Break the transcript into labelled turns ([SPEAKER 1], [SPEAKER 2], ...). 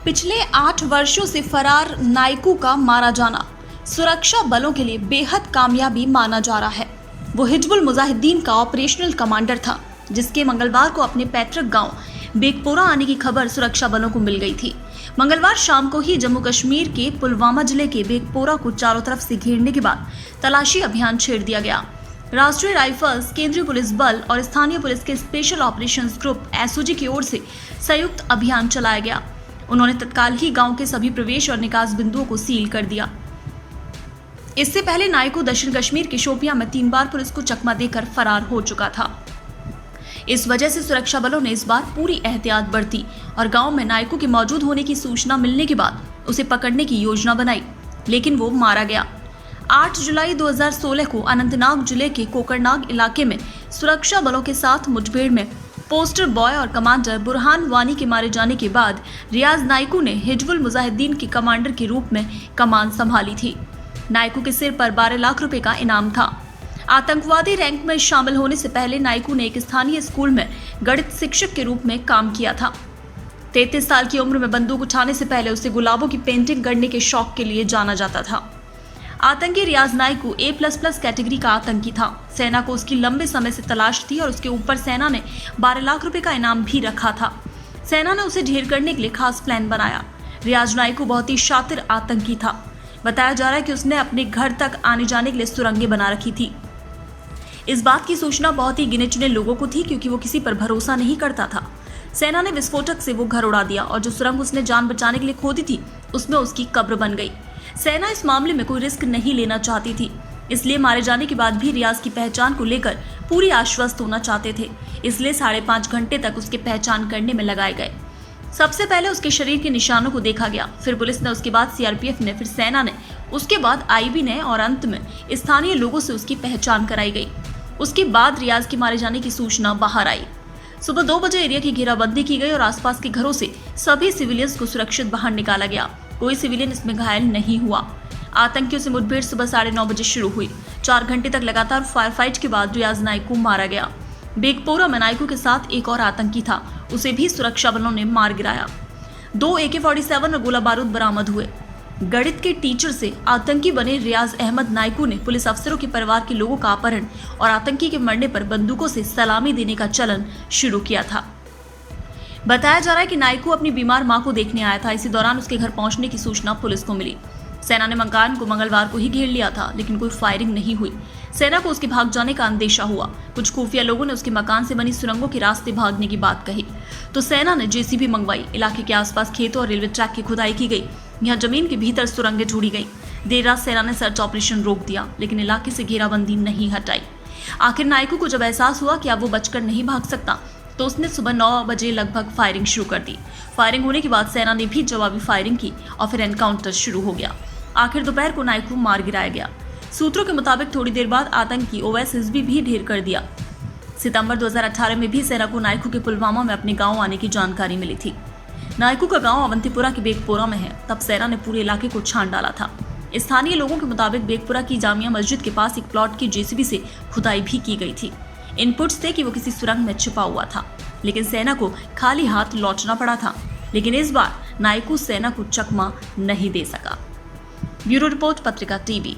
[SPEAKER 1] पिछले 8 वर्षों से फरार नाइकू का मारा जाना सुरक्षा बलों के लिए बेहद कामयाबी माना जा रहा है। वो हिजबुल मुजाहिदीन का ऑपरेशनल कमांडर था, जिसके मंगलवार को अपने पैतृक गांव बेगपोरा आने की खबर सुरक्षा बलों को मिल गई थी। मंगलवार शाम को ही जम्मू कश्मीर के पुलवामा जिले के बेगपोरा को चारों तरफ से घेरने के बाद तलाशी अभियान छेड़ दिया गया। राष्ट्रीय राइफल्स, केंद्रीय पुलिस बल और स्थानीय पुलिस के स्पेशल ऑपरेशंस ग्रुप एसओजी की ओर से संयुक्त अभियान चलाया गया। उन्होंने तत्काल ही गांव के सभी प्रवेश और निकास बिंदुओं को सील कर दिया। इससे पहले नाइकू दक्षिण कश्मीर के शोपियां में 3 बार पुलिस को चकमा देकर फरार हो चुका था। इस वजह से सुरक्षा बलों ने इस बार पूरी एहतियात बरती और गांव में नाइकू के मौजूद होने की सूचना मिलने के बाद उसे पकड़ने की योजना बनाई, लेकिन वो मारा गया। 8 जुलाई 2016 को अनंतनाग जिले के कोकरनाग इलाके में सुरक्षा बलों के साथ मुठभेड़ में पोस्टर बॉय और कमांडर बुरहान वानी के मारे जाने के बाद रियाज नाइकू ने हिजबुल मुजाहिदीन के कमांडर के रूप में कमान संभाली थी। नाइकू के सिर पर 12 लाख रुपए का इनाम था। आतंकवादी रैंक में शामिल होने से पहले नाइकू ने एक स्थानीय स्कूल में गणित शिक्षक के रूप में काम किया था। 33 साल की उम्र में बंदूक उठाने से पहले उसे गुलाबों की पेंटिंग करने के शौक के लिए जाना जाता था। आतंकी रियाज नाइकू A++ कैटेगरी का आतंकी था। सेना को उसकी लंबे समय से तलाश थी और उसके ऊपर सेना ने 12 लाख रुपए का इनाम भी रखा था। सेना ने उसे ढेर करने के लिए खास प्लान बनाया। रियाज नाइकू बहुत ही शातिर आतंकी था। बताया जा रहा है कि उसने अपने घर तक आने जाने के लिए सुरंगें बना रखी थी। इस बात की सूचना बहुत ही गिने चुने लोगों को थी, क्योंकि वो किसी पर भरोसा नहीं करता था। सेना ने विस्फोटक से वो घर उड़ा दिया और जो सुरंग उसने जान बचाने के लिए खोदी थी उसमें उसकी कब्र बन गई। सेना इस मामले में कोई रिस्क नहीं लेना चाहती थी, इसलिए मारे जाने के बाद भी रियाज की पहचान को लेकर पूरी आश्वस्त होना चाहते थे। इसलिए 5.5 घंटे तक उसकी पहचान करने में लगाए गए। सबसे पहले उसके शरीर के निशानों को देखा गया, फिर पुलिस ने, उसके बाद सीआरपीएफ ने, फिर सेना ने, उसके बाद आईबी ने और अंत में स्थानीय लोगों से उसकी पहचान कराई गई। उसके बाद रियाज के मारे जाने की सूचना बाहर आई। सुबह 2 बजे एरिया की घेराबंदी की गई और आसपास के घरों से सभी सिविलियंस को सुरक्षित बाहर निकाला गया। कोई सिविलियन इसमें घायल नहीं हुआ। आतंकियों से मुठभेड़ सुबह 9:30 बजे शुरू हुई। 4 घंटे तक लगातार फायर फाइट के बाद रियाज नाइकू मारा गया। बेगपोरा में नाइकू के साथ एक और आतंकी था, उसे भी सुरक्षा बलों ने मार गिराया। 2 AK-47 और गोला बारूद बरामद हुए। गणित के टीचर से आतंकी बने रियाज अहमद नाइकू ने पुलिस अफसरों के परिवार के लोगों का अपहरण और आतंकी के मरने पर बंदूकों से सलामी देने का चलन शुरू किया था। बताया जा रहा है कि नाइकू अपनी बीमार मां को देखने आया था। इसी दौरान उसके घर पहुंचने की सूचना पुलिस को मिली। सेना ने मकान को मंगलवार को ही घेर लिया था, लेकिन कोई फायरिंग नहीं हुई। सेना को उसके भाग जाने का अंदेशा हुआ। कुछ खुफिया लोगों ने उसके मकान से बनी सुरंगों के रास्ते भागने की बात कही, तो सेना ने JCB मंगवाई। इलाके के आसपास खेतों और रेलवे ट्रैक की खुदाई की गई। यहाँ जमीन के भीतर सुरंगें ढूंढी गई। देर रात सेना ने सर्च ऑपरेशन रोक दिया, लेकिन इलाके से घेराबंदी नहीं हटाई। आखिर नाइकू को जब एहसास हुआ कि अब वो बचकर नहीं भाग सकता, तो उसने सुबह 9 बजे लगभग फायरिंग शुरू कर दी। फायरिंग होने के बाद सेना ने भी जवाबी फायरिंग की और फिर एनकाउंटर शुरू हो गया। आखिर दोपहर को नाइकू मार गिराया गया। सूत्रों के मुताबिक थोड़ी देर बाद आतंकी ओवैस हिजबी भी ढेर कर दिया। सितंबर 2018 में भी सेना को नाइकू के पुलवामा में अपने गांव आने की जानकारी मिली थी। नाइकू का गांव अवंतीपुरा के बेगपोरा में है। तब सेना ने पूरे इलाके को छान डाला था। स्थानीय लोगों के मुताबिक बेगपुरा की जामिया मस्जिद के पास एक प्लॉट की JCB से खुदाई भी की गई थी। इनपुट्स थे कि वो किसी सुरंग में छिपा हुआ था, लेकिन सेना को खाली हाथ लौटना पड़ा था। लेकिन इस बार नाइकू सेना को चकमा नहीं दे सका। ब्यूरो रिपोर्ट, पत्रिका TV।